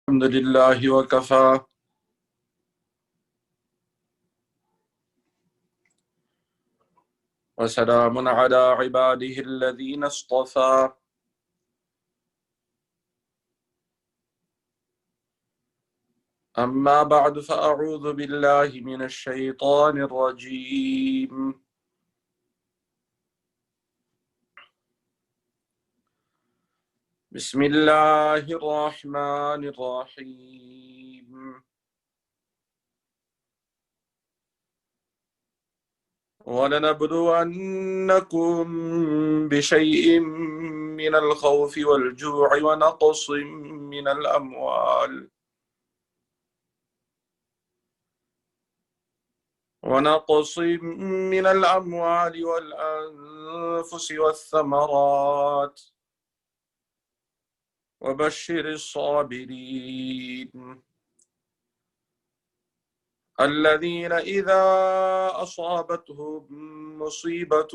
الحمد لله وكفى وسلام على عباده الذين اصطفى أما بعد فأعوذ بالله من الشيطان الرجيم بسم الله الرحمن الرحيم ولنبلونكم بشيء من الخوف والجوع ونقص من الأموال والأنفس والثمرات وبشر الصابرين الذين إذا أصابتهم مصيبة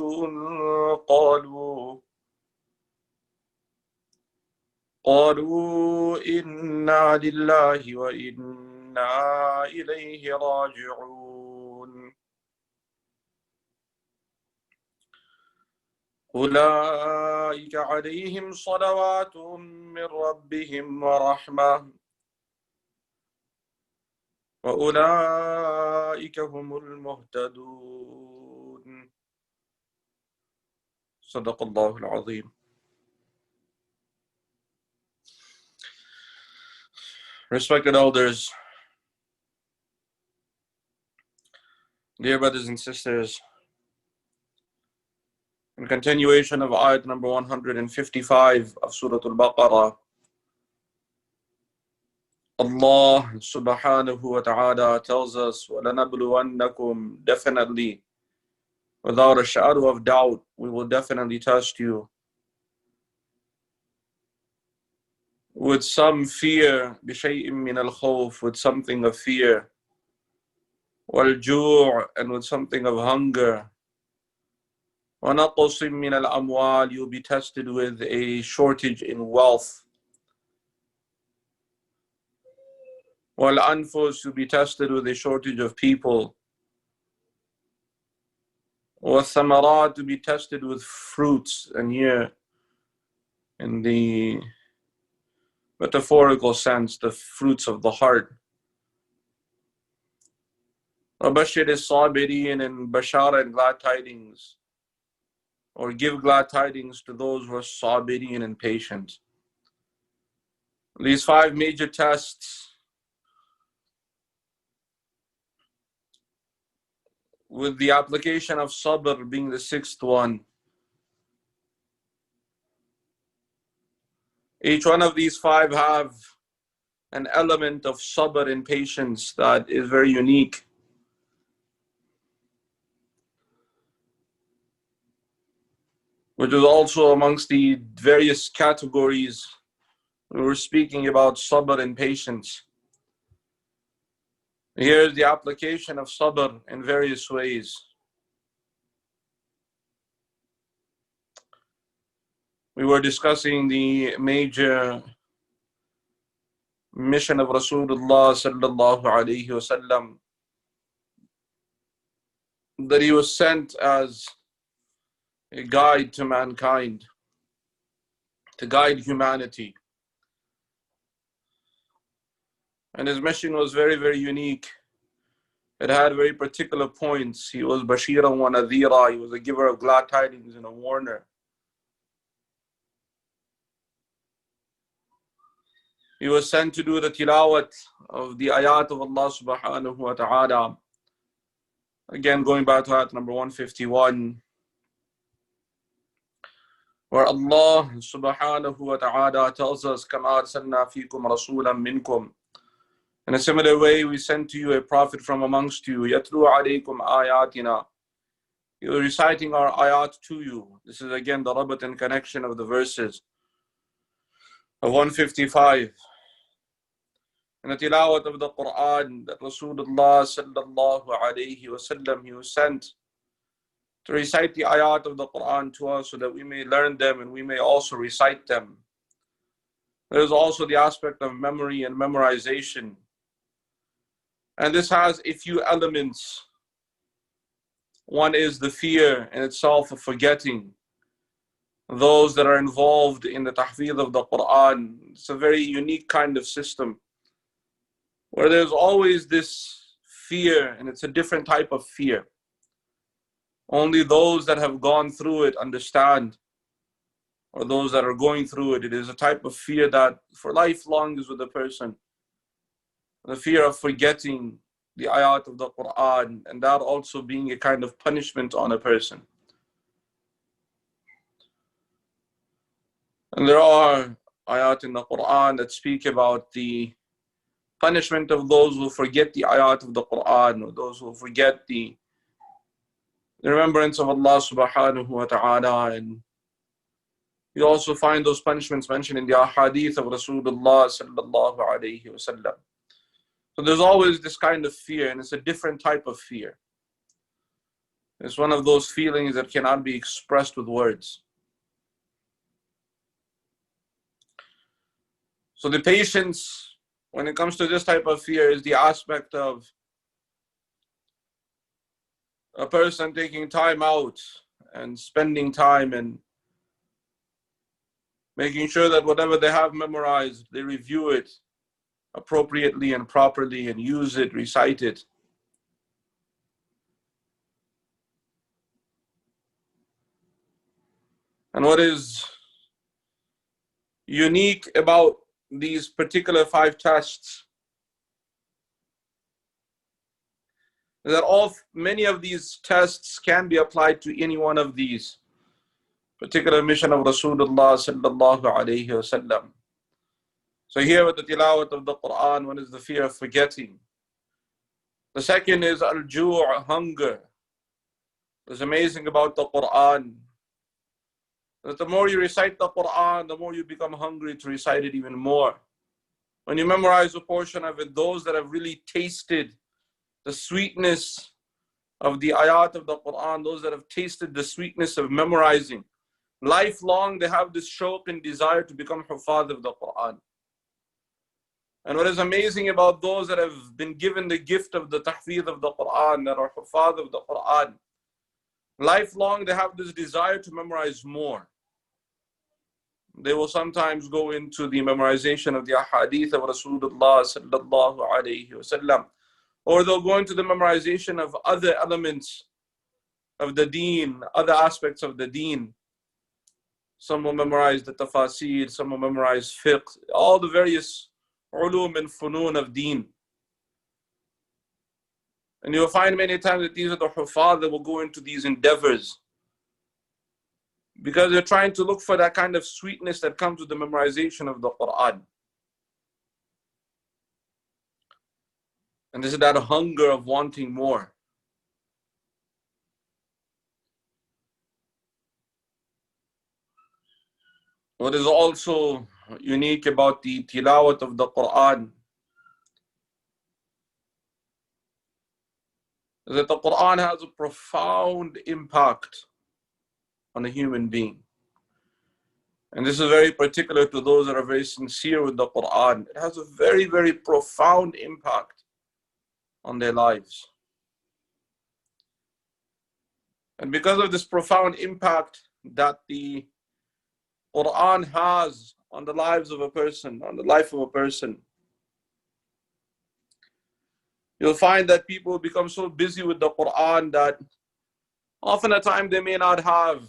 قالوا إنا لله وإنا إليه راجعون أولئك عليهم صلوات من ربهم ورحمة وأولئك هم المهتدون صدق الله العظيم. Respected elders, dear brothers and sisters, in continuation of Ayat number 155 of Surat al-Baqarah, Allah subhanahu wa ta'ala tells us, وَلَنَبْلُوَنَّكُمْ, definitely, without a shadow of doubt, we will definitely test you with some fear, بِشَيْءٍ مِّنَ الْخَوْفِ, with something of fear, وَالْجُوعِ, and with something of hunger, وَنَقْصٍ مِّنَ الْأَمْوَالِ, you'll be tested with a shortage in wealth, وَالْأَنفُسِ, you'll be tested with a shortage of people, وَالثَّمَرَاتِ, to be tested with fruits, and here in the metaphorical sense, the fruits of the heart. وَبَشِّرِ الصَّابِرِينَ, and bashara, and glad tidings, or give glad tidings to those who are sabirin and patient. These 5 major tests, with the application of sabr being the 6th one. Each one of these 5 have an element of sabr and patience that is very unique. Which is also amongst the various categories we were speaking about sabr and patience. Here's the application of sabr in various ways. We were discussing the major mission of Rasulullah sallallahu alaihi wasallam, that he was sent as a guide to mankind, to guide humanity. And his mission was very, very unique. It had very particular points. He was Bashiran wa Nadhira, he was a giver of glad tidings and a warner. He was sent to do the tilawat of the ayat of Allah subhanahu wa ta'ala. Again, going back to ayat number 151, where Allah subhanahu wa ta'ala tells us, كَمَا أَرْسَلْنَا فِيكُمْ رَسُولًا مِّنْكُمْ. In a similar way, we sent to you a prophet from amongst you. يَتْلُو عَلَيْكُمْ آيَاتِنَا. He was reciting our ayat to you. This is again the rabat and connection of the verses of 155. In the tilawat of the Quran, that Rasulullah sallallahu alayhi wasallam, he was sent to recite the ayat of the Quran to us so that we may learn them and we may also recite them. There's also the aspect of memory and memorization. And this has a few elements. One is the fear in itself of forgetting. Those that are involved in the tahfidh of the Quran, it's a very unique kind of system where there's always this fear, and it's a different type of fear. Only those that have gone through it understand, or those that are going through it. It is a type of fear that for lifelong is with a person. The fear of forgetting the ayat of the Quran, and that also being a kind of punishment on a person. And there are ayat in the Quran that speak about the punishment of those who forget the ayat of the Quran, or those who forget the remembrance of Allah subhanahu wa ta'ala. And you also find those punishments mentioned in the ahadith of Rasulullah sallallahu alayhi wasallam. So there's always this kind of fear, and it's a different type of fear. It's one of those feelings that cannot be expressed with words. So the patience, when it comes to this type of fear, is the aspect of a person taking time out and spending time and making sure that whatever they have memorized, they review it appropriately and properly and use it, recite it. And what is unique about these particular 5 tests is that many of these tests can be applied to any one of these particular mission of Rasulullah sallallahu alayhi wasallam. So here with the tilawat of the Quran, one is the fear of forgetting. The second is al-ju', hunger. What's amazing about the Quran, that the more you recite the Quran, the more you become hungry to recite it even more. When you memorize a portion of it, those that have really tasted the sweetness of the ayat of the Quran, those that have tasted the sweetness of memorizing, lifelong they have this shauq and desire to become hufad of the Quran. And what is amazing about those that have been given the gift of the tahfidh of the Quran, that are hufad of the Quran, lifelong they have this desire to memorize more. They will sometimes go into the memorization of the ahadith of Rasulullah sallallahu alayhi wasallam, or they'll go into the memorization of other elements of the deen, other aspects of the deen. Some will memorize the Tafseer, some will memorize fiqh, all the various ulum and funun of deen. And you'll find many times that these are the hufad that will go into these endeavors because they're trying to look for that kind of sweetness that comes with the memorization of the Quran. And this is that hunger of wanting more. What is also unique about the tilawat of the Quran is that the Quran has a profound impact on a human being. And this is very particular to those that are very sincere with the Quran. It has a very, very profound impact on their lives. And because of this profound impact that the Quran has on the lives of a person, on the life of a person, you'll find that people become so busy with the Quran that often at times they may not have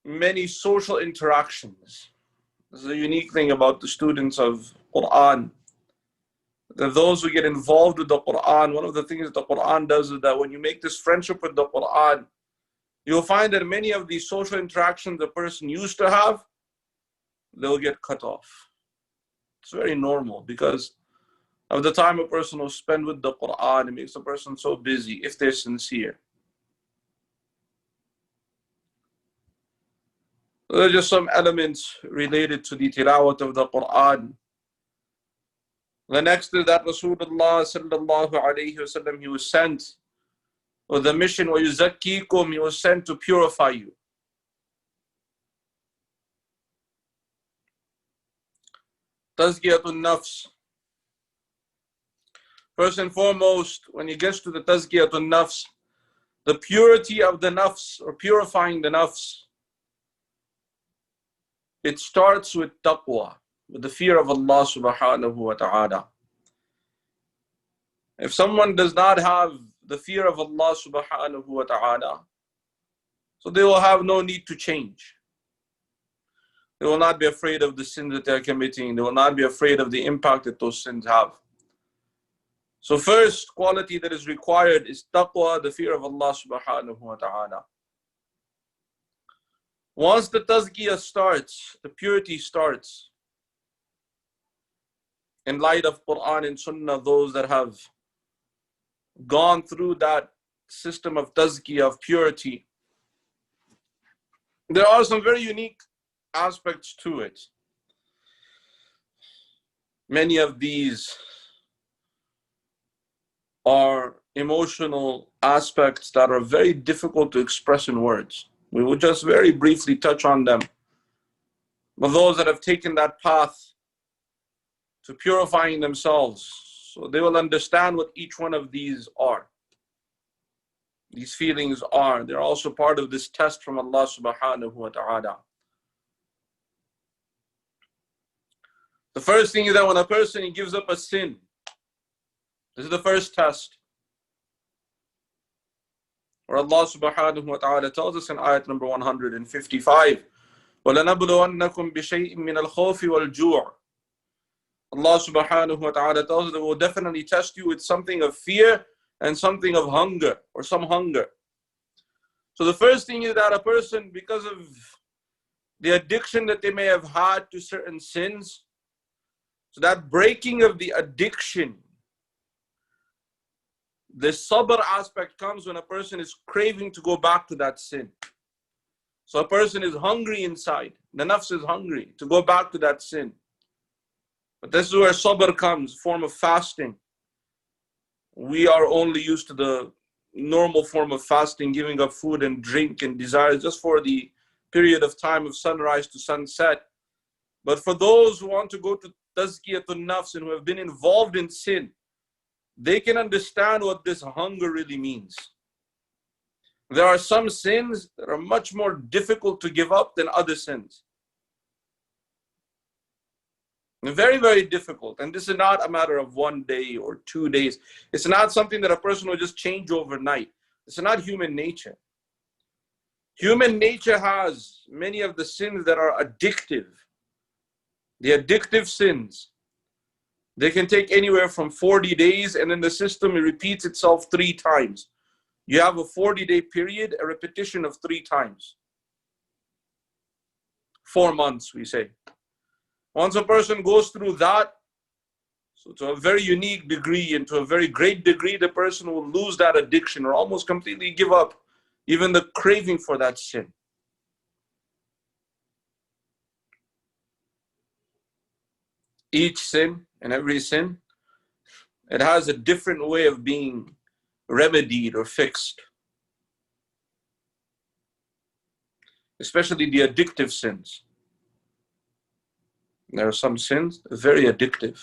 many social interactions. This is a unique thing about the students of Quran. That those who get involved with the Quran, one of the things that the Quran does is that when you make this friendship with the Quran, you'll find that many of these social interactions the person used to have, they'll get cut off. It's very normal because of the time a person will spend with the Quran. It makes a person so busy if they're sincere. There are just some elements related to the tilawat of the Quran. The next is that Rasulullah sallallahu alayhi wasallam, he was sent with the mission, وَيُزَكِّيكُمْ, he was sent to purify you. Tazkiyatun nafs. First and foremost, when it gets to the Tazkiyatun nafs, the purity of the nafs, or purifying the nafs, it starts with taqwa, with the fear of Allah subhanahu wa ta'ala. If someone does not have the fear of Allah subhanahu wa ta'ala, so they will have no need to change. They will not be afraid of the sins that they are committing. They will not be afraid of the impact that those sins have. So first quality that is required is taqwa, the fear of Allah subhanahu wa ta'ala. Once the tazkiyah starts, the purity starts, in light of Quran and Sunnah, those that have gone through that system of tazkiyah, of purity, there are some very unique aspects to it. Many of these are emotional aspects that are very difficult to express in words. We will just very briefly touch on them. But those that have taken that path to purifying themselves, so they will understand what each one of these are. These feelings are. They're also part of this test from Allah subhanahu wa ta'ala. The first thing is that when a person gives up a sin, this is the first test. Where Allah subhanahu wa ta'ala tells us in ayat number 155, وَلَنَبْلُوَنَّكُمْ بِشَيْءٍ مِّنَ الْخَوْفِ وَالْجُوعِ. Allah subhanahu wa ta'ala tells us that we'll definitely test you with something of fear and something of hunger, or some hunger. So the first thing is that a person, because of the addiction that they may have had to certain sins, so that breaking of the addiction, the sabr aspect comes when a person is craving to go back to that sin. So a person is hungry inside. The nafs is hungry to go back to that sin. But this is where sabr comes, form of fasting. We are only used to the normal form of fasting, giving up food and drink and desires just for the period of time of sunrise to sunset. But for those who want to go to tazkiyatun nafs and who have been involved in sin, they can understand what this hunger really means. There are some sins that are much more difficult to give up than other sins. Very, very difficult. And this is not a matter of 1 day or 2 days. It's not something that a person will just change overnight. It's not human nature. Human nature has many of the sins that are addictive. The addictive sins, they can take anywhere from 40 days, and in the system it repeats itself 3 times. You have a 40-day period, a repetition of 3 times. 4 months, we say. Once a person goes through that, so to a very unique degree and to a very great degree, the person will lose that addiction or almost completely give up even the craving for that sin. Each sin and every sin, it has a different way of being remedied or fixed. Especially the addictive sins. There are some sins very addictive.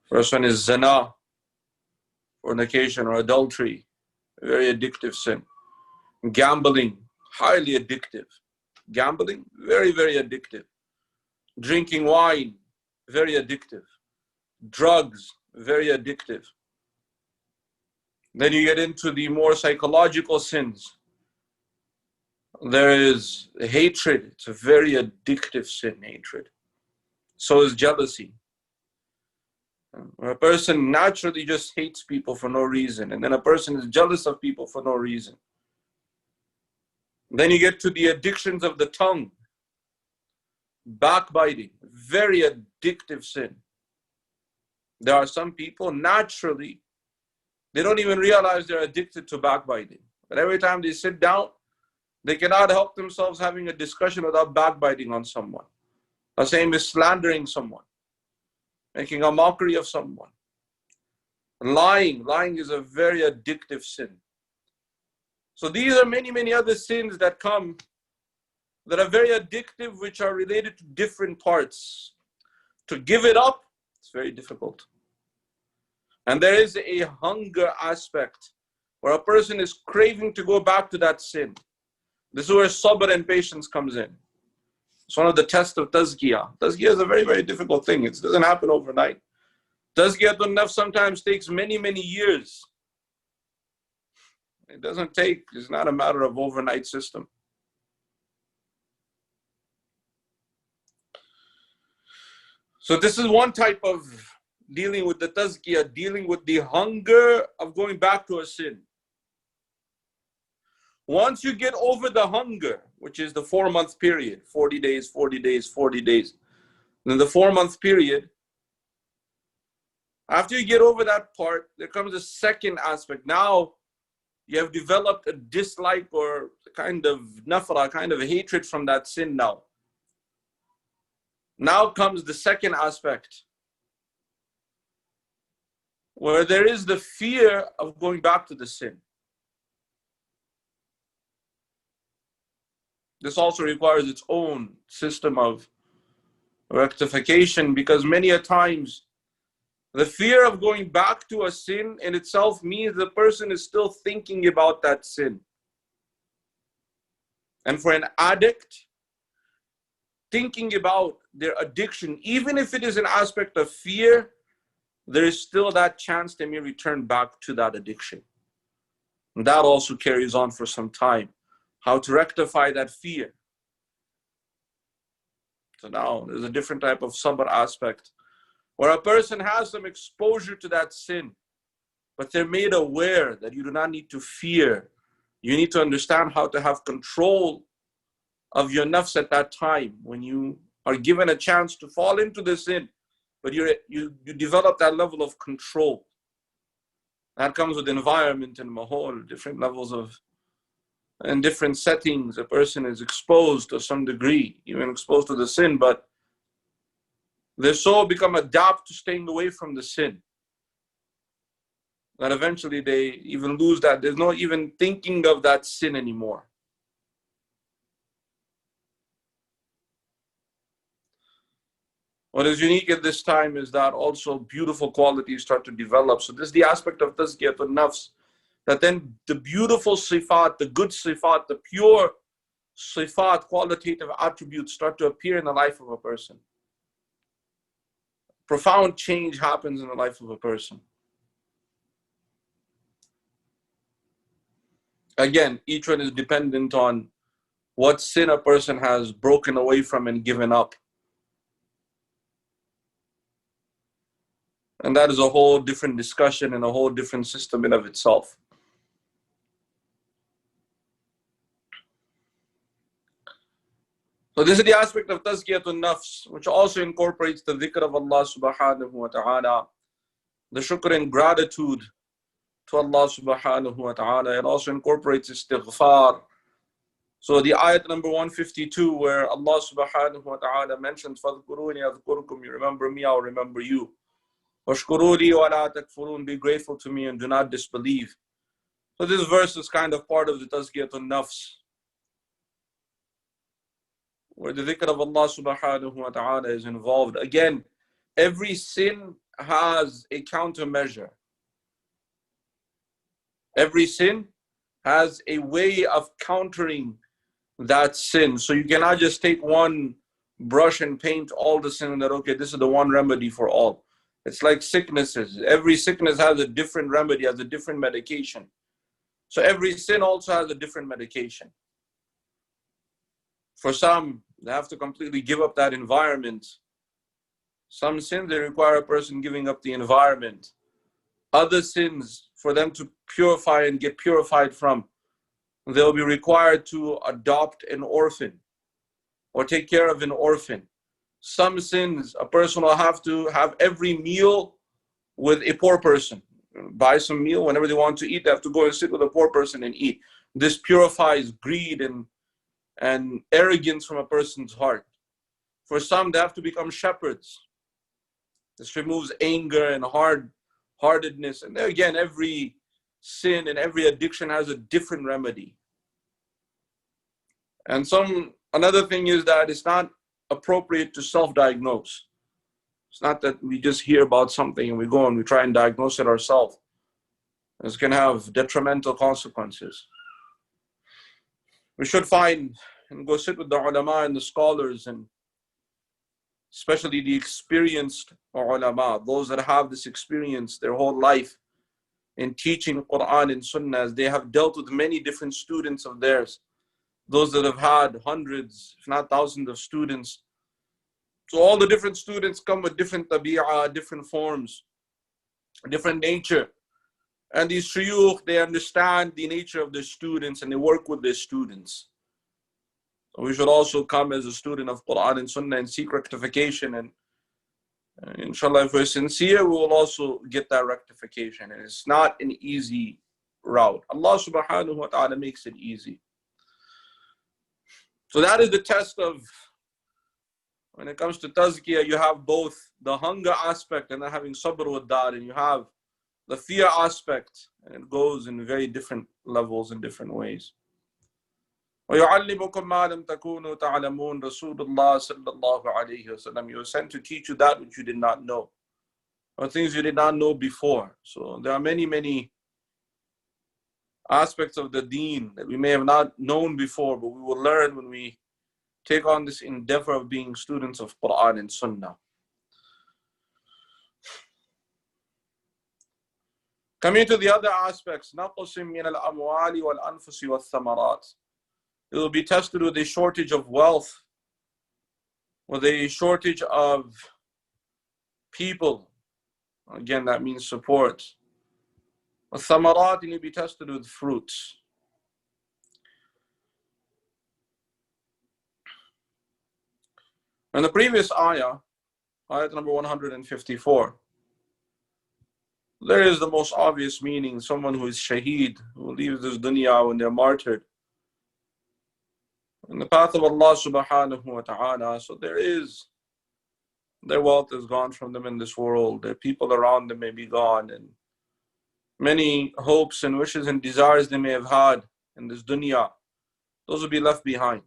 First one is zina, fornication or adultery, very addictive sin. Gambling, highly addictive. Gambling, very, very addictive. Drinking wine, very addictive. Drugs, very addictive. Then you get into the more psychological sins. There is hatred. It's a very addictive sin, hatred. So is jealousy. A person naturally just hates people for no reason, and then a person is jealous of people for no reason. Then you get to the addictions of the tongue. Backbiting, very addictive sin. There are some people naturally, they don't even realize they're addicted to backbiting. But every time they sit down, they cannot help themselves having a discussion without backbiting on someone. The same is slandering someone, making a mockery of someone. Lying is a very addictive sin. So these are many, many other sins that come that are very addictive, which are related to different parts. to give it up, it's very difficult. And there is a hunger aspect where a person is craving to go back to that sin. This is where sabr and patience comes in. It's one of the tests of tazkiyah. Tazkiyah is a very, very difficult thing. It doesn't happen overnight. Tazkiyatun nafs sometimes takes many, many years. It doesn't take, it's not a matter of overnight system. So this is one type of dealing with the tazkiyah, dealing with the hunger of going back to a sin. Once you get over the hunger, which is the 4-month period, 40 days, 40 days, 40 days, then the 4-month period, after you get over that part, there comes a second aspect. Now you have developed a dislike or kind of nafra, kind of a hatred from that sin now. Now comes the second aspect, where there is the fear of going back to the sin. This also requires its own system of rectification, because many a times the fear of going back to a sin in itself means the person is still thinking about that sin. And for an addict, thinking about their addiction, even if it is an aspect of fear, there is still that chance they may return back to that addiction. And that also carries on for some time. How to rectify that fear. So now there's a different type of sabr aspect, where a person has some exposure to that sin, but they're made aware that you do not need to fear. You need to understand how to have control of your nafs at that time when you are given a chance to fall into the sin, but you develop that level of control. That comes with environment and mahol, different levels of, and different settings. A person is exposed to some degree, even exposed to the sin, but their soul become adapt to staying away from the sin. That eventually they even lose that. There's no even thinking of that sin anymore. What is unique at this time is that also beautiful qualities start to develop. So this is the aspect of tazkiyatun nafs, that then the beautiful sifat, the good sifat, the pure sifat, qualitative attributes start to appear in the life of a person. Profound change happens in the life of a person. Again, each one is dependent on what sin a person has broken away from and given up. And that is a whole different discussion and a whole different system in of itself. So this is the aspect of tazkiyatun nafs, which also incorporates the dhikr of Allah subhanahu wa ta'ala, the shukr and gratitude to Allah subhanahu wa ta'ala. It also incorporates istighfar. So the ayat number 152, where Allah subhanahu wa ta'ala mentions, فَذْكُرُونِي أَذْكُرُكُمْ, you remember me, I'll remember you. وَاشْكُرُوا لِي وَلَا تَكْفُرُونَ, be grateful to me and do not disbelieve. So this verse is kind of part of the tazkiyatun nafs, where the dhikr of Allah subhanahu wa ta'ala is involved. Again, every sin has a countermeasure. Every sin has a way of countering that sin. So you cannot just take one brush and paint all the sin and that, okay, this is the one remedy for all. It's like sicknesses. Every sickness has a different remedy, has a different medication. So every sin also has a different medication. For some, they have to completely give up that environment. Some sins, they require a person giving up the environment. Other sins, for them to purify and get purified from, they'll be required to adopt an orphan or take care of an orphan. Some sins, a person will have to have every meal with a poor person. Buy some meal, whenever they want to eat, they have to go and sit with a poor person and eat. This purifies greed and arrogance from a person's heart. For some, they have to become shepherds. This removes anger and hard-heartedness. And again, every sin and every addiction has a different remedy. And another thing is that it's not appropriate to self-diagnose. It's not that we just hear about something and we go and we try and diagnose it ourselves. It's going to have detrimental consequences. We should find and go sit with the ulama and the scholars, and especially the experienced ulama, those that have this experience their whole life in teaching Quran and Sunnah, as they have dealt with many different students of theirs, those that have had hundreds, if not thousands of students. So all the different students come with different tabi'ah, different forms, different nature. And these shuyukh, they understand the nature of their students and they work with their students. So we should also come as a student of Quran and Sunnah and seek rectification. And inshallah, if we're sincere, we will also get that rectification. And it's not an easy route. Allah subhanahu wa ta'ala makes it easy. So that is the test of, when it comes to tazkiyah, you have both the hunger aspect and then having sabr with that, and you have the fear aspect, and it goes in very different levels in different ways. وَيُعَلِّمُكُمْ مَا لَمْ تَكُونُوا تَعْلَمُونَ Rasulullah sallallahu alayhi wa sallam. You were sent to teach you that which you did not know, or things you did not know before. So there are many, many aspects of the deen that we may have not known before, but we will learn when we take on this endeavor of being students of Quran and Sunnah. Coming to the other aspects, نَقْصٍ مِّنَ الْأَمْوَالِ وَالْأَنفُسِ وَالثَّمَرَاتِ. It will be tested with a shortage of wealth, with a shortage of people. Again, that means support. وَالثَّمَرَاتِ, and you'll be tested with fruits. In the previous ayah, ayat number 154, there is the most obvious meaning, someone who is shaheed, who leaves this dunya when they're martyred in the path of Allah subhanahu wa ta'ala. So their wealth is gone from them in this world, their people around them may be gone, and many hopes and wishes and desires they may have had in this dunya, those will be left behind.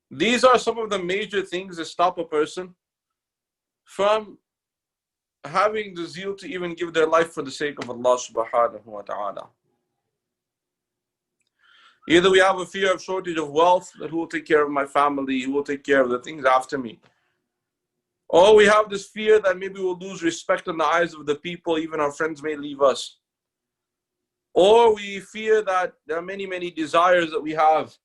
These are some of the major things that stop a person from having the zeal to even give their life for the sake of Allah subhanahu wa ta'ala. Either we have a fear of shortage of wealth, that who will take care of my family, who will take care of the things after me. Or we have this fear that maybe we'll lose respect in the eyes of the people, even our friends may leave us. Or we fear that there are many, many desires that we have,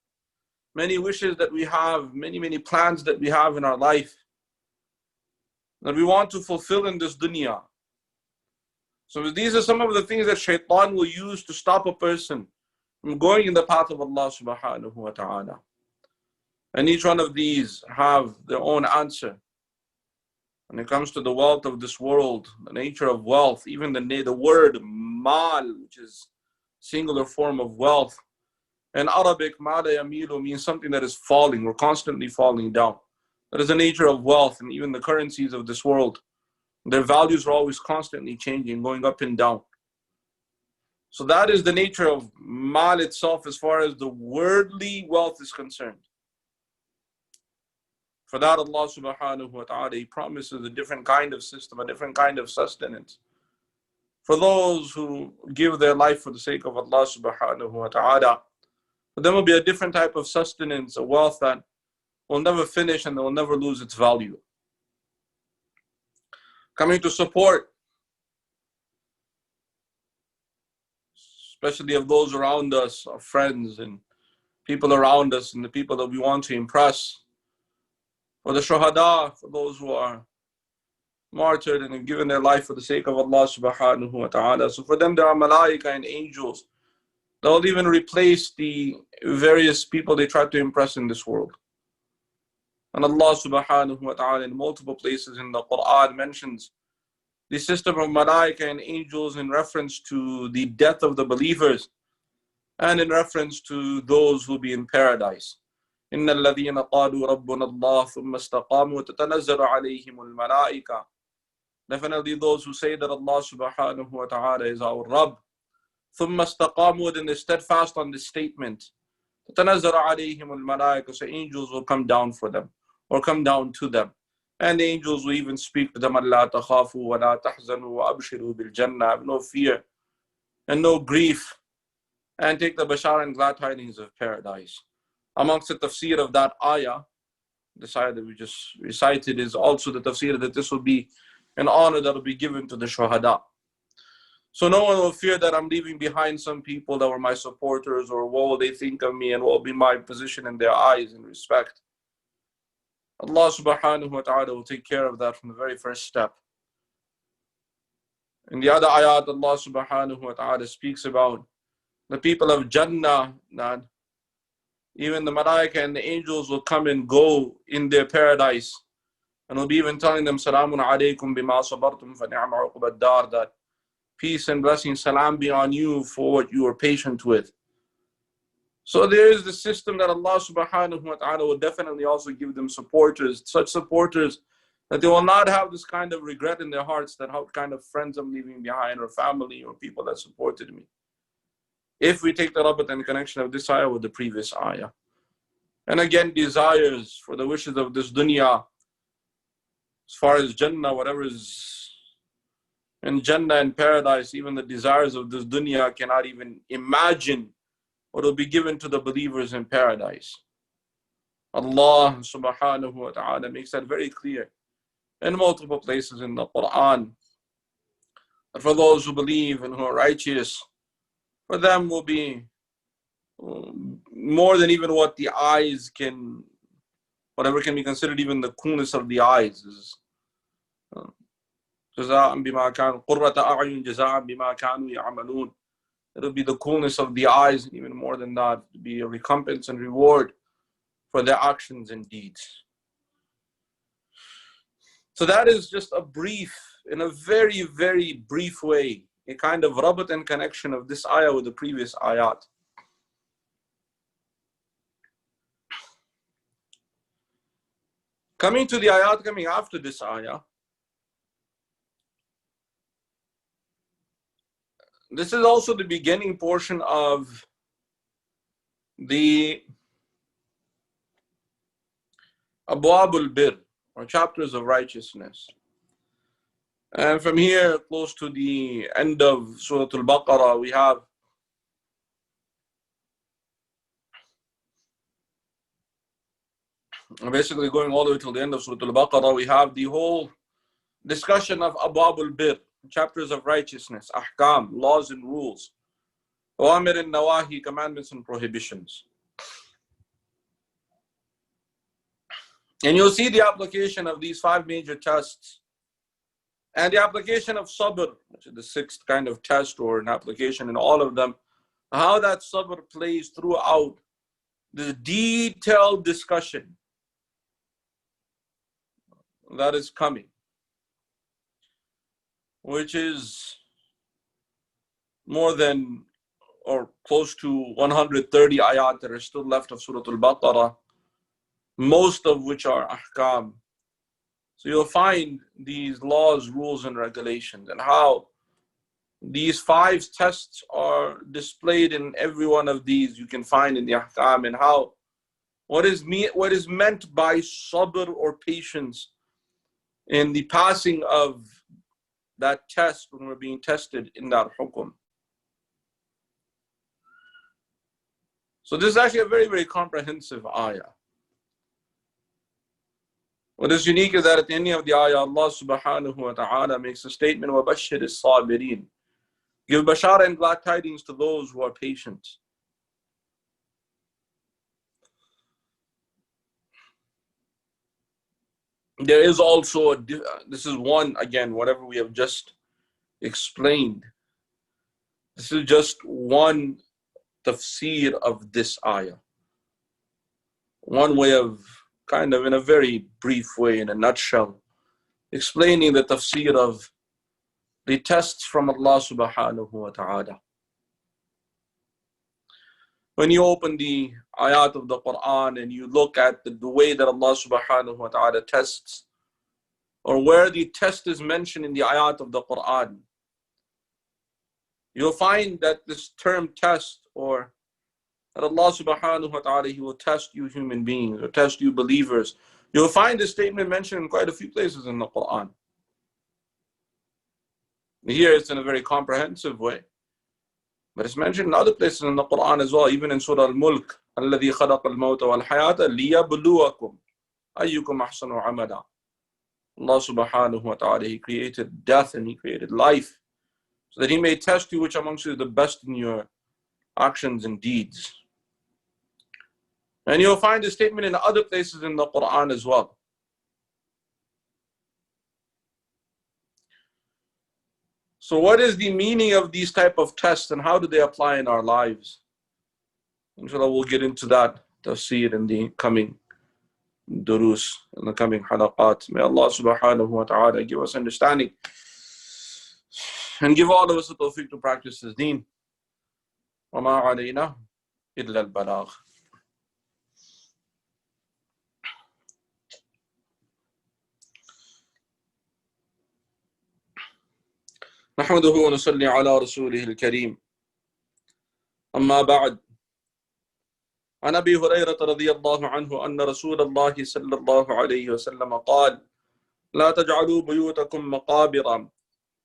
many wishes that we have, many, many plans that we have in our life, that we want to fulfill in this dunya. So these are some of the things that shaitan will use to stop a person from going in the path of Allah subhanahu wa ta'ala. And each one of these have their own answer. When it comes to the wealth of this world, the nature of wealth, even the word mal, which is singular form of wealth. In Arabic, mala yamilu means something that is falling, or constantly falling down. That is the nature of wealth, and even the currencies of this world. Their values are always constantly changing, going up and down. So that is the nature of mal itself as far as the worldly wealth is concerned. For that, Allah subhanahu wa ta'ala, He promises a different kind of system, a different kind of sustenance. For those who give their life for the sake of Allah subhanahu wa ta'ala, for them will be a different type of sustenance, a wealth that will never finish and will never lose its value. Coming to support, especially of those around us, our friends and people around us and the people that we want to impress. For the shuhada, for those who are martyred and have given their life for the sake of Allah subhanahu wa ta'ala. So for them there are malaika and angels that will even replace the various people they try to impress in this world. And Allah subhanahu wa ta'ala in multiple places in the Quran mentions the system of malaika and angels in reference to the death of the believers and in reference to those who will be in paradise. إِنَّ الَّذِينَ قَالُوا رَبُّنَا اللَّهُ ثُمَّ اسْتَقَامُوا تَتَنَزَّلُ عَلَيْهِمُ الْمَلَائِكَةُ. Definitely those who say that Allah subhanahu wa ta'ala is our Rabb. ثُمَّ اسْتَقَامُوا, then they steadfast on this statement. تَتَنَزَّلُ عَلَيْهِمُ الْمَلَائِكَةُ, so angels will come down for them, or come down to them. And the angels will even speak to them, Allah takhafu wa la tahzanu wa abshiru bil jannah, have no fear and no grief, and take the bashar and glad tidings of paradise. Amongst the tafsir of that ayah, this ayah that we just recited, is also the tafsir that this will be an honor that will be given to the shuhada. So no one will fear that I'm leaving behind some people that were my supporters, or what will they think of me and what will be my position in their eyes in respect. Allah subhanahu wa ta'ala will take care of that from the very first step. In the other ayat, Allah subhanahu wa ta'ala speaks about the people of Jannah, that even the malaika and the angels will come and go in their paradise, and will be even telling them, Salamun alaykum bima sabartum fa ni'ma uqbad dar, that peace and blessing, salam be on you for what you are patient with. So there is the system that Allah subhanahu wa ta'ala will definitely also give them supporters, such supporters that they will not have this kind of regret in their hearts that how kind of friends I'm leaving behind, or family, or people that supported me. If we take the rabat and connection of this ayah with the previous ayah. And again, desires for the wishes of this dunya, as far as Jannah, whatever is in Jannah and paradise, even the desires of this dunya cannot even imagine what will be given to the believers in paradise. Allah subhanahu wa ta'ala makes that very clear in multiple places in the Quran, that for those who believe and who are righteous, for them will be more than even what the eyes can, whatever can be considered even the coolness of the eyes is. جزاء بما كانوا قرة أعين جزاء بما كانوا يعملون. It'll be the coolness of the eyes, and even more than that, to be a recompense and reward for their actions and deeds. So that is just a brief, in a very, very brief way, a kind of rabat and connection of this ayah with the previous ayat. Coming to the ayat coming after this ayah, this is also the beginning portion of the Abwab al-Bir, or chapters of righteousness. And from here, close to the end of Surat al-Baqarah, we have basically going all the way till the end of Surat al-Baqarah, we have the whole discussion of Abwab al-Bir, chapters of righteousness, ahkam, laws and rules, awamir and nawahi, commandments and prohibitions. And you'll see the application of these 5 major tests, and the application of sabr, which is the 6th kind of test or an application in all of them, how that sabr plays throughout the detailed discussion that is coming, which is more than or close to 130 ayat that are still left of Surah Al-Baqarah, most of which are ahkam. So you'll find these laws, rules, and regulations, and how these 5 tests are displayed in every one of these. You can find in the ahkam, and how what is meant by sabr or patience in the passing of that test when we're being tested in that hukum. So this is actually a very, very comprehensive ayah. What is unique is that at the end of the ayah, Allah subhanahu wa ta'ala makes a statement, وَبَشِّرِ الصَّابِرِينَ. Give bashara and glad tidings to those who are patient. There is also, this is one, again, whatever we have just explained, this is just one tafseer of this ayah. One way of, kind of in a very brief way, in a nutshell, explaining the tafseer of the tests from Allah subhanahu wa ta'ala. When you open the ayat of the Quran and you look at the way that Allah subhanahu wa ta'ala tests, or where the test is mentioned in the ayat of the Quran, you'll find that this term test or that Allah subhanahu wa ta'ala, He will test you human beings, or test you believers. You'll find this statement mentioned in quite a few places in the Quran. Here it's in a very comprehensive way. But it's mentioned in other places in the Quran as well, even in Surah Al-Mulk, الَّذِي خَلَقَ الْمَوْتَ وَالْحَيَاةَ لِيَبْلُوَكُمْ أَيُّكُمْ أَحْسَنُ عَمَلًا. Allah subhanahu wa ta'ala, He created death and He created life, so that He may test you which amongst you is the best in your actions and deeds. And you'll find this statement in other places in the Quran as well. So what is the meaning of these type of tests and how do they apply in our lives? Inshallah, we'll get into that tafseer in the coming durus, in the coming halaqat. May Allah subhanahu wa ta'ala give us understanding and give all of us the tawfiq to practice His deen. وَمَا عَلَيْنَا إِلَّا الْبَلَاغِ. نحمده ونصلي على رسوله الكريم. أما بعد. عن أبي هريرة رضي الله عنه أن رسول الله صلى الله عليه وسلم قال: لا تجعلوا بيوتكم مقابر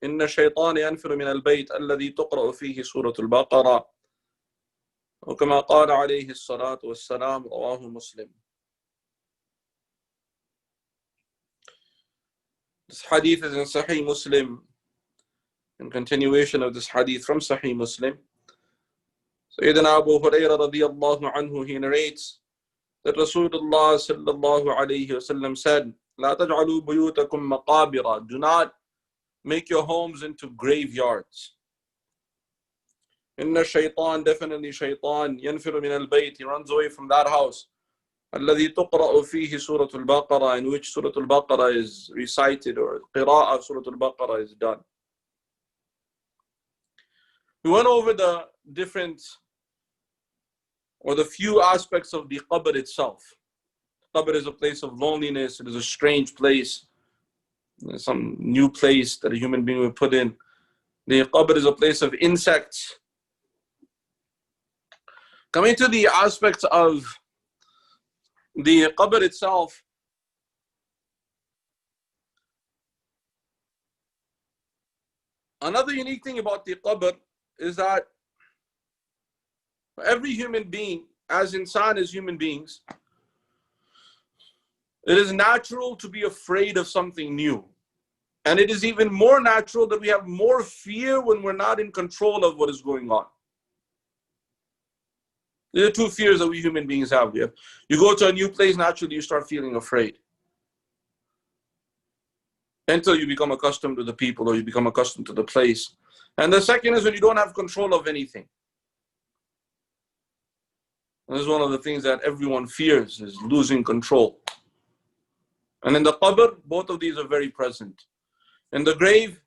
إن الشيطان ينفر من البيت الذي تقرأ فيه سورة البقرة. وكما قال عليه الصلاة والسلام. رواه مسلم. This hadith is in Sahih Muslim. In continuation of this hadith from Sahih Muslim, Sayyidina Abu Hurairah radiyallahu anhu, he narrates that Rasulullah sallallahu alayhi wasallam said, لا تجعلوا بيوتكم مقابر. Do not make your homes into graveyards. Inna shaytan, definitely shaytan, ينفر من البيت, he runs away from that house. الذي تقرأ فيه سورة البقرة, in which Surah Al-Baqarah is recited, or qira'ah of Surah Al-Baqarah is done. We went over the different, or the few aspects of the qabr itself. Qabr is a place of loneliness. It is a strange place. It's some new place that a human being will put in. The qabr is a place of insects. Coming to the aspects of the qabr itself, another unique thing about the qabr is that every human being, as insan, as human beings, it is natural to be afraid of something new. And it is even more natural that we have more fear when we're not in control of what is going on. There are two fears that we human beings have. You go to a new place, naturally you start feeling afraid. Until you become accustomed to the people, or you become accustomed to the place. And the second is when you don't have control of anything. This is one of the things that everyone fears, is losing control. And in the qabr, both of these are very present. In the grave,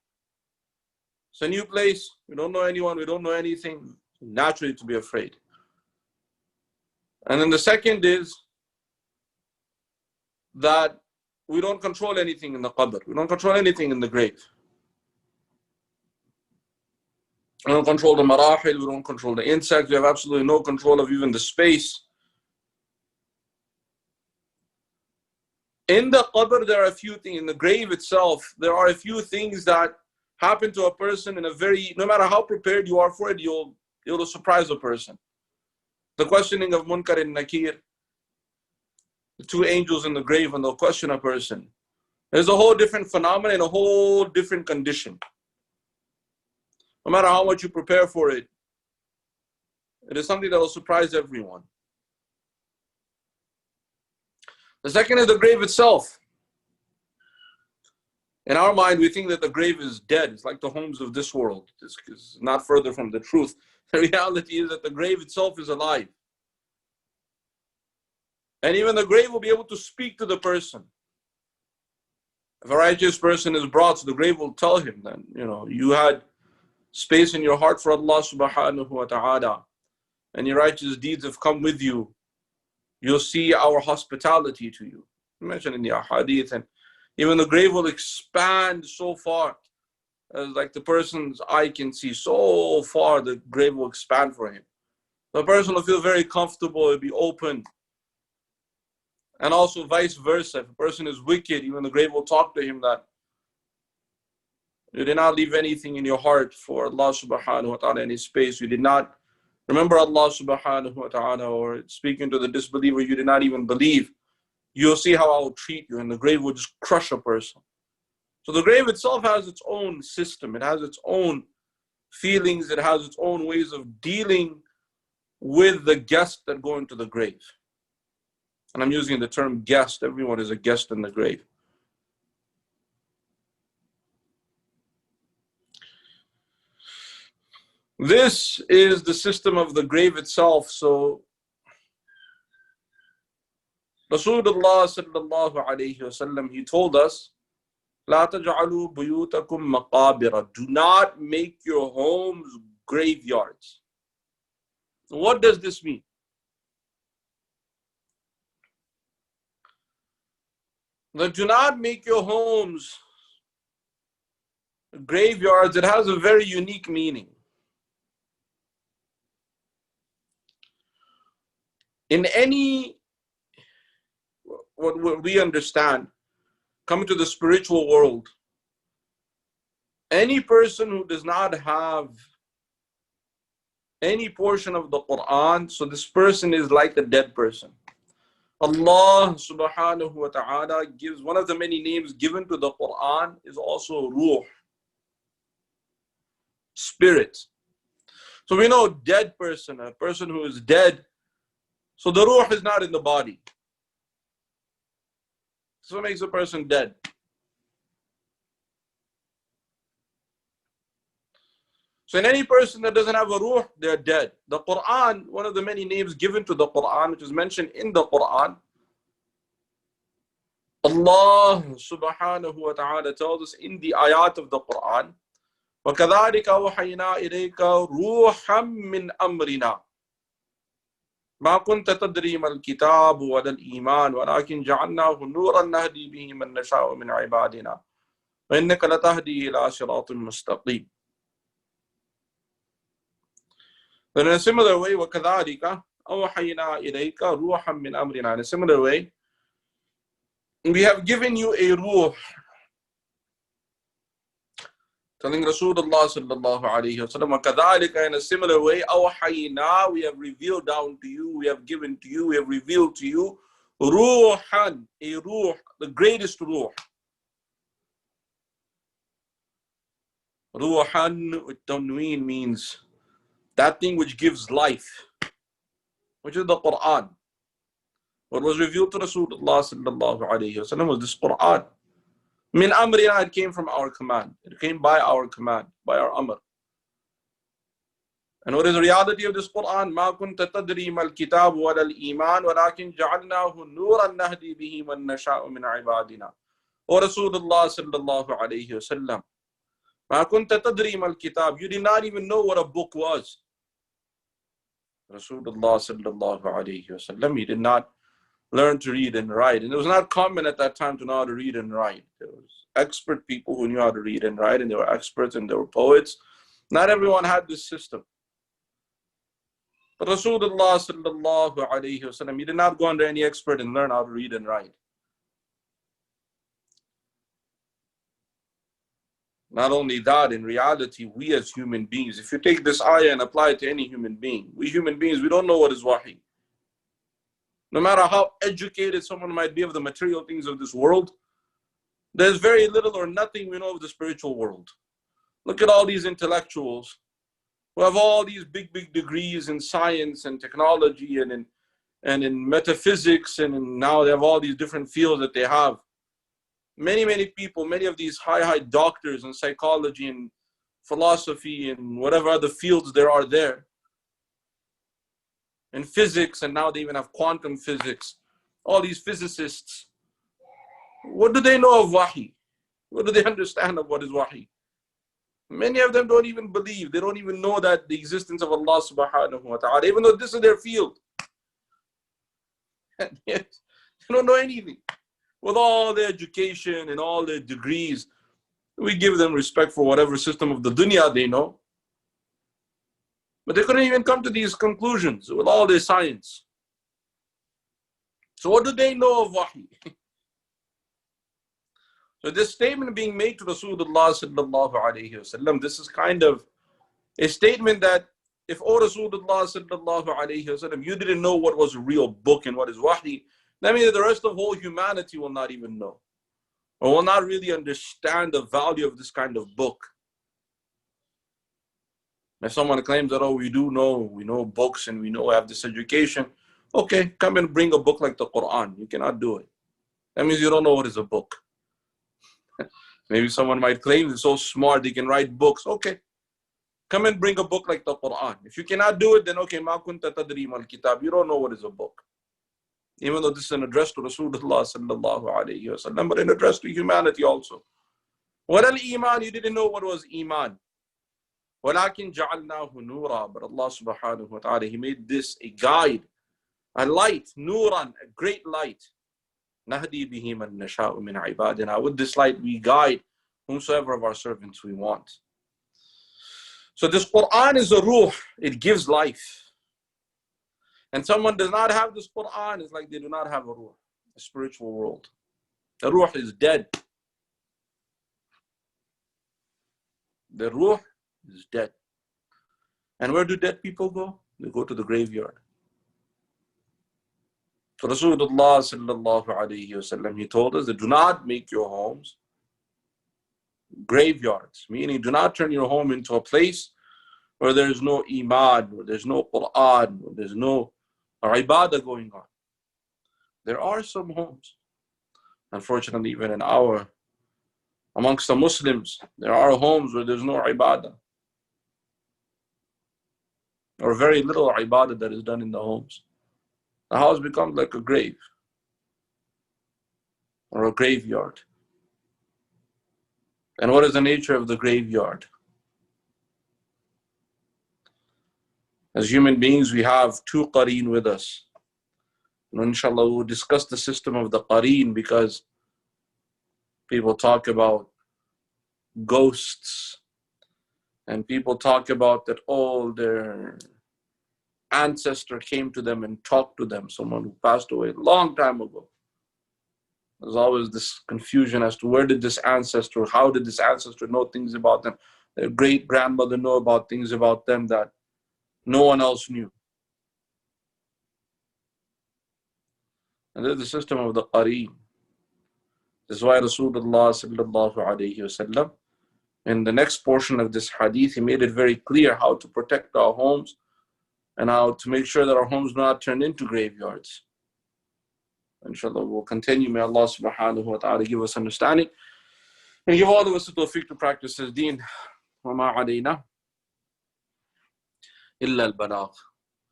it's a new place. We don't know anyone, we don't know anything. Naturally to be afraid. And then the second is that we don't control anything in the qabr. We don't control anything in the grave. We don't control the marahil, we don't control the insects, we have absolutely no control of even the space. In the qabr, there are a few things. In the grave itself, there are a few things that happen to a person in a very, no matter how prepared you are for it, you'll surprise a person. The questioning of Munkar and Nakir, the two angels in the grave, and they'll question a person. There's a whole different phenomenon, and a whole different condition. No matter how much you prepare for it, it is something that will surprise everyone. The second is the grave itself. In our mind, we think that the grave is dead. It's like the homes of this world. It's not further from the truth. The reality is that the grave itself is alive. And even the grave will be able to speak to the person. If a righteous person is brought, so the grave will tell him that, you had space in your heart for Allah subhanahu wa ta'ala, and your righteous deeds have come with you. You'll see our hospitality to you. Mentioned in the ahadith, and even the grave will expand so far, as like the person's eye can see so far, the grave will expand for him. The person will feel very comfortable, it'll be open. And also vice versa. If a person is wicked, even the grave will talk to him that you did not leave anything in your heart for Allah subhanahu wa ta'ala in His space. You did not remember Allah subhanahu wa ta'ala, or speaking to the disbeliever, you did not even believe. You'll see how I will treat you, and the grave will just crush a person. So the grave itself has its own system. It has its own feelings. It has its own ways of dealing with the guests that go into the grave. And I'm using the term guest. Everyone is a guest in the grave. This is the system of the grave itself. So Rasulullah sallallahu alayhi wasallam, he told us, لا تجعلوا بيوتكم مقابر. Do not make your homes graveyards. What does this mean? That do not make your homes graveyards. It has a very unique meaning. In any, what we understand, coming to the spiritual world, any person who does not have any portion of the Quran, so this person is like a dead person. Allah subhanahu wa ta'ala gives, one of the many names given to the Quran is also Ruh, spirit. So we know dead person, a person who is dead, so the Ruh is not in the body. So what makes a person dead? So in any person that doesn't have a ruh, they're dead. The Quran, one of the many names given to the Quran, which is mentioned in the Quran, Allah subhanahu wa ta'ala tells us in the ayat of the Quran, وَكَذَلِكَ أَوْحَيْنَا إِلَيْكَ رُوحًا مِّنْ أَمْرِنَا مَا كُنْتَ تَدْرِي مَا الْكِتَابُ وَلَا الْإِيمَانُ وَلَكِنْ جَعَلْنَاهُ نُورًا نَهْدِي بِهِ مَن نَّشَاءُ مِنْ عِبَادِنَا وَإِنَّكَ لَتَهْدِي إِلَىٰ صِرَاطٍ مُسْتَقِيمٍ. But in a similar way, وَكَذَلِكَ أَوْحَيْنَا إِلَيْكَ رُوحًا مِّنْ أَمْرِنَا. In a similar way, we have given you a ruh. Telling Rasulullah sallallahu alayhi wa sallam, وَكَذَلِكَ, in a similar way, أَوْحَيْنَا, we have revealed down to you, we have given to you, we have revealed to you, ruhan, a ruh, the greatest ruh. Ruhan with tanween means that thing which gives life, which is the Quran. What was revealed to Rasulullah sallallahu alayhi wa sallam was this Quran. Min amrina, it came from our command. It came by our command, by our amr. And what is the reality of this Quran? ما كنت تدري ما الكتاب ولا الإيمان ولكن جعلناه نورا نهدي به من نشاء من عبادنا. O Rasulullah sallallahu alayhi wa sallam, ما كنت تدري ما الكتاب. You did not even know what a book was. Rasulullah sallallahu alayhi wa sallam, he did not learn to read and write. And it was not common at that time to know how to read and write. There was expert people who knew how to read and write, and they were experts and they were poets. Not everyone had this system. But Rasulullah sallallahu alayhi wa sallam, he did not go under any expert and learn how to read and write. Not only that, in reality, we as human beings, if you take this ayah and apply it to any human being, we human beings, we don't know what is wahi. No matter how educated someone might be of the material things of this world, there's very little or nothing we know of the spiritual world. Look at all these intellectuals who have all these big degrees in science and technology and in metaphysics, and now they have all these different fields that they have. Many people, many of these high doctors in psychology and philosophy and whatever other fields there are there, in physics, and now they even have quantum physics. All these physicists, what do they know of wahi? What do they understand of what is wahi? Many of them don't even believe. They don't even know that the existence of Allah subhanahu wa ta'ala, even though this is their field. And yet, they don't know anything. With all their education and all their degrees, we give them respect for whatever system of the dunya they know. But they couldn't even come to these conclusions with all their science. So what do they know of wahi? So this statement being made to Rasulullah sallallahu alayhi wasallam, this is kind of a statement that if, O Rasulullah sallallahu alayhi wasallam, you didn't know what was a real book and what is wahi, that means that the rest of whole humanity will not even know, or will not really understand the value of this kind of book. If someone claims that, oh, we know books and we have this education, okay, come and bring a book like the Quran. You cannot do it. That means you don't know what is a book. Maybe someone might claim they're so smart they can write books. Okay, come and bring a book like the Quran. If you cannot do it, then okay, ma kunta tadri mal kitab. You don't know what is a book. Even though this is an address to Rasulullah sallallahu alayhi wasallam, but an address to humanity also. What al-iman? You didn't know what was iman. وَلَكِنْ جَعَلْنَاهُ نُورًا. But Allah subhanahu wa ta'ala, He made this a guide, a light, nuran, a great light. نَهْدِي بِهِ مَنْ نَشَاءُ مِنْ عِبَادِنَا. With this light we guide whomsoever of our servants we want. So this Quran is a ruh, it gives life. And someone does not have this Quran, it's like they do not have a ruh, a spiritual world. The ruh is dead. The ruh is dead. And where do dead people go? They go to the graveyard. So Rasulullah sallallahu alayhi wasallam, he told us that do not make your homes graveyards, meaning do not turn your home into a place where there is no iman, where there's no Quran, where there's no ibadah going on. There are some homes, unfortunately, even amongst the Muslims, there are homes where there's no ibadah, or very little ibadah that is done in the homes. The house becomes like a grave or a graveyard. And what is the nature of the graveyard? As human beings, we have two qareen with us. And inshallah, we'll discuss the system of the qareen, because people talk about ghosts, and people talk about that, oh, their ancestor came to them and talked to them, someone who passed away a long time ago. There's always this confusion as to where did this ancestor, how did this ancestor know things about them? Their great-grandmother know about things about them that no one else knew. And this is the system of the qareen. This is why Rasulullah sallallahu alayhi wasallam, in the next portion of this hadith, he made it very clear how to protect our homes and how to make sure that our homes do not turn into graveyards. Inshallah, we'll continue. May Allah subhanahu wa ta'ala give us understanding and give all of us the tawfiq to practice His deen. وَمَا عَلَيْنَا إِلَّا الْبَلَاغُ.